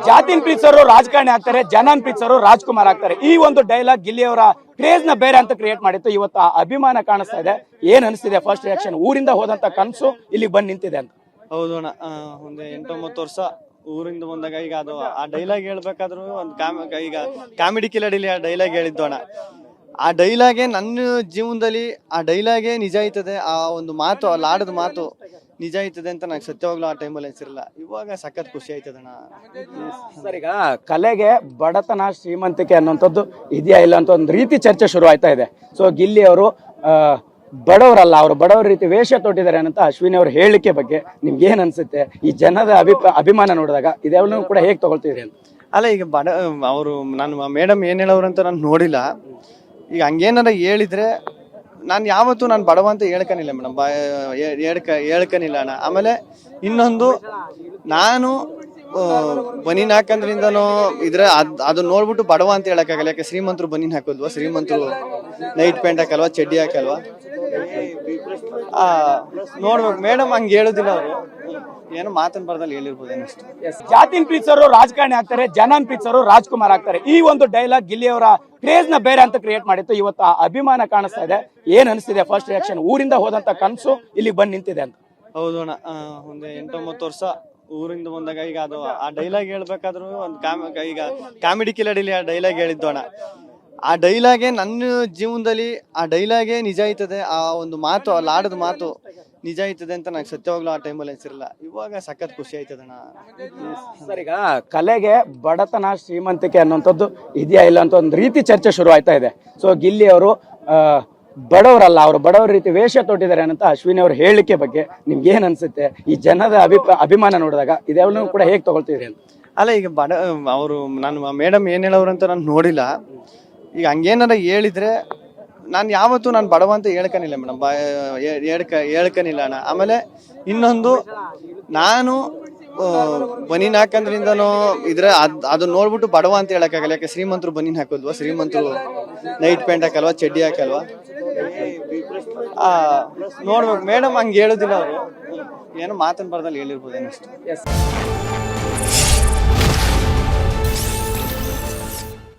ಜಾತಿನ್ ಪ್ರೀತಿಸೋರು ರಾಜಕಾರಣಿ ಆಗ್ತಾರೆ, ಜನನ್ ಪ್ರೀತಿಸೋರು ರಾಜ್ಕುಮಾರ್ ಆಗ್ತಾರೆ. ಈ ಒಂದು ಡೈಲಾಗ್ ಗಿಲ್ಲಿಯವರ ಕ್ರೇಜ್ ನ ಬೇರೆ ಅಂತ ಕ್ರಿಯೇಟ್ ಮಾಡಿತ್ತು. ಇವತ್ತು ಆ ಅಭಿಮಾನ ಕಾಣಿಸ್ತಾ ಇದೆ. ಏನ್ ಅನಿಸ್ತಿದೆ ಫಸ್ಟ್ ರಿಯಾಕ್ಷನ್? ಊರಿಂದ ಹೋದಂತ ಕನ್ಸು ಇಲ್ಲಿ ಬಂದು ನಿಂತಿದೆ ಅಂತ. ಹೌದು ಅಣ್ಣ, ಒಂದು 8-9 ವರ್ಷ ಊರಿಂದ ಬಂದಾಗ ಈಗ ಅದು ಆ ಡೈಲಾಗ್ ಹೇಳ್ಬೇಕಾದ್ರೂ ಒಂದು ಈಗ ಕಾಮಿಡಿ ಕಿಲಾಡಿಲಿ ಆ ಡೈಲಾಗ್ ಹೇಳಿದ್ದು ಅಣ್ಣ. ಆ ಡೈಲಾಗೆ ನನ್ನ ಜೀವನದಲ್ಲಿ ಆ ಡೈಲಾಗೆ ನಿಜ ಆಯ್ತದೆ. ಆ ಒಂದು ಮಾತು, ಅಲ್ಲಿ ಆಡದ ಮಾತು ನಿಜ ಆಯ್ತದೆ ಅಂತ ನಂಗೆ ಸತ್ಯವಾಗ್ಲೂ ಆ ಟೈಮಲ್ಲಿ ಅನ್ಸಿರಲ್ಲ. ಇವಾಗ ಸಖತ್ ಖುಷಿ ಆಯ್ತದಣ್ಣ. ಸರ್, ಈಗ ಕಲೆಗೆ ಬಡತನ ಶ್ರೀಮಂತಿಕೆ ಅನ್ನುವಂಥದ್ದು ಇದೆಯಾ ಇಲ್ಲ ಅಂತ ಒಂದು ರೀತಿ ಚರ್ಚೆ ಶುರು ಆಯ್ತಾ ಇದೆ. ಸೊ ಗಿಲ್ಲಿ ಅವರು ಬಡವರಲ್ಲ, ಅವರು ಬಡವರ ರೀತಿ ವೇಷ ತೊಟ್ಟಿದ್ದಾರೆ ಅಂತ ಅಶ್ವಿನಿ ಅವ್ರ ಹೇಳಿಕೆ ಬಗ್ಗೆ ನಿಮ್ಗೆ ಏನ್ ಅನ್ಸುತ್ತೆ? ಈ ಜನದ ಅಭಿಮಾನ ನೋಡಿದಾಗ ಇದೆಲ್ಲವೂ ಕೂಡ ಹೇಗೆ ತಗೊಳ್ತಿದ್ರಿ ಅಂತ? ಅಲ್ಲ, ಈಗ ಅವರು ನಾನು ಮೇಡಮ್ ಏನ್ ಹೇಳೋರು ಅಂತ ನಾನು ನೋಡಿಲ್ಲ. ಈಗ ಹಂಗೇನಾರ ಹೇಳಿದ್ರೆ ನಾನು ಯಾವತ್ತೂ ನಾನು ಬಡವ ಅಂತ ಹೇಳ್ಕನಿಲ್ಲ ಮೇಡಮ್, ಹೇಳ್ಕನಿಲ್ಲ ಅಣ್ಣ. ಆಮೇಲೆ ಇನ್ನೊಂದು, ನಾನು ಬನೀನ್ ಹಾಕಂದ್ರಿಂದನೋ ಇದ್ರೆ ಅದು ನೋಡ್ಬಿಟ್ಟು ಬಡವ ಅಂತ ಹೇಳಕ್ಕಾಗಲ್ಲ. ಯಾಕೆ ಶ್ರೀಮಂತರು ಬನೀನ್ ಹಾಕೋದ್ವಾ, ಶ್ರೀಮಂತರು ನೈಟ್ ಪ್ಯಾಂಟ್ ಹಾಕಲ್ವಾ, ಚಡ್ಡಿ ಹಾಕಲ್ವಾ? ನೋಡ್ಬೇಕು ಮೇಡಮ್, ಹಂಗೆ ಹೇಳುದಿಲ್ಲ ಅವರು. ಏನೋ ಮಾತನ್ ಬರ್ದಲ್ಲಿ ಹೇಳಿರ್ಬೋದು ಏನಷ್ಟು. ಜಾತಿನ್ ಪ್ರೀತಿಸೋರು ರಾಜಕಾರಣಿ ಆಗ್ತಾರೆ, ಜನನ್ ಪ್ರೀತಿಸೋರು ರಾಜ್ಕುಮಾರ್ ಆಗ್ತಾರೆ. ಈ ಒಂದು ಡೈಲಾಗ್ ಗಿಲ್ಲಿಯವರ ಕ್ರೇಜ್ ನ ಬೇರೆ ಅಂತ ಕ್ರಿಯೇಟ್ ಮಾಡಿತ್ತು. ಇವತ್ತು ಆ ಅಭಿಮಾನ ಕಾಣಿಸ್ತಾ ಇದೆ. ಏನ್ ಅನಿಸ್ತಿದೆ ಫಸ್ಟ್ ರಿಯಾಕ್ಷನ್? ಊರಿಂದ ಹೋದಂತ ಕನ್ಸು ಇಲ್ಲಿ ಬಂದು ನಿಂತಿದೆ ಅಂತ. ಹೌದು ಅಣ್ಣ, ಒಂದು 8-9 ವರ್ಷ ಊರಿಂದ ಬಂದಾಗ ಈಗ ಅದು ಆ ಡೈಲಾಗ್ ಹೇಳ್ಬೇಕಾದ್ರೂ ಒಂದು ಈಗ ಕಾಮಿಡಿ ಕಿಲಾಡಿಲಿ ಆ ಡೈಲಾಗ್ ಹೇಳಿದ್ದು ಅಣ್ಣ. ಆ ಡೈಲಾಗೆ ನನ್ನ ಜೀವನದಲ್ಲಿ ಆ ಡೈಲಾಗೆ ನಿಜ ಆಯ್ತದೆ. ಆ ಒಂದು ಮಾತು, ಅಲ್ಲಿ ಆಡದ ಮಾತು ನಿಜ ಆಯ್ತದೆ ಅಂತ ನಂಗೆ ಸತ್ಯವಾಗ್ಲೂ ಆ ಟೈಮಲ್ಲಿ ಅನ್ಸಿರಲ್ಲ. ಇವಾಗ ಸಖತ್ ಖುಷಿ ಆಯ್ತದಣ್ಣ. ಸರ್, ಈಗ ಕಲೆಗೆ ಬಡತನ ಶ್ರೀಮಂತಿಕೆ ಅನ್ನುವಂಥದ್ದು ಇದೆಯಾ ಇಲ್ಲ ಅಂತ ಒಂದು ರೀತಿ ಚರ್ಚೆ ಶುರು ಆಯ್ತಾ ಇದೆ. ಸೊ ಗಿಲ್ಲಿ ಅವರು ಬಡವರಲ್ಲ, ಅವರು ಬಡವರ ರೀತಿ ವೇಷ ತೊಟ್ಟಿದ್ದಾರೆ ಅಂತ ಅಶ್ವಿನಿ ಅವ್ರ ಹೇಳಿಕೆ ಬಗ್ಗೆ ನಿಮ್ಗೆ ಏನ್ ಅನ್ಸುತ್ತೆ? ಈ ಜನದ ಅಭಿಮಾನ ನೋಡಿದಾಗ ಇದೆಲ್ಲವೂ ಕೂಡ ಹೇಗೆ ತಗೊಳ್ತಿದ್ರಿ ಅಂತ? ಅಲ್ಲ, ಈಗ ಅವರು ನಾನು ಮೇಡಮ್ ಏನ್ ಹೇಳೋರು ಅಂತ ನಾನು ನೋಡಿಲ್ಲ. ಈಗ ಹಂಗೇನಾರ ಹೇಳಿದ್ರೆ ನಾನು ಯಾವತ್ತೂ ನಾನು ಬಡವ ಅಂತ ಹೇಳ್ಕನಿಲ್ಲ ಮೇಡಮ್, ಹೇಳ್ಕನಿಲ್ಲ ಅಣ್ಣ. ಆಮೇಲೆ ಇನ್ನೊಂದು, ನಾನು ಬನೀನ್ ಹಾಕಂದ್ರಿಂದನೋ ಇದ್ರೆ ಅದು ನೋಡ್ಬಿಟ್ಟು ಬಡವ ಅಂತ ಹೇಳಕ್ಕಾಗಲ್ಲ. ಯಾಕೆ ಶ್ರೀಮಂತರು ಬನೀನ್ ಹಾಕೋದ್ವಾ, ಶ್ರೀಮಂತರು ನೈಟ್ ಪ್ಯಾಂಟ್ ಹಾಕಲ್ವಾ, ಚಡ್ಡಿ ಹಾಕಲ್ವಾ? ನೋಡ್ಬೇಕು ಮೇಡಮ್, ಹಂಗೆ ಹೇಳುದಿಲ್ಲ ಅವರು. ಏನೋ ಮಾತನ್ ಬರ್ದಲ್ಲಿ ಹೇಳಿರ್ಬೋದು ಏನಷ್ಟು.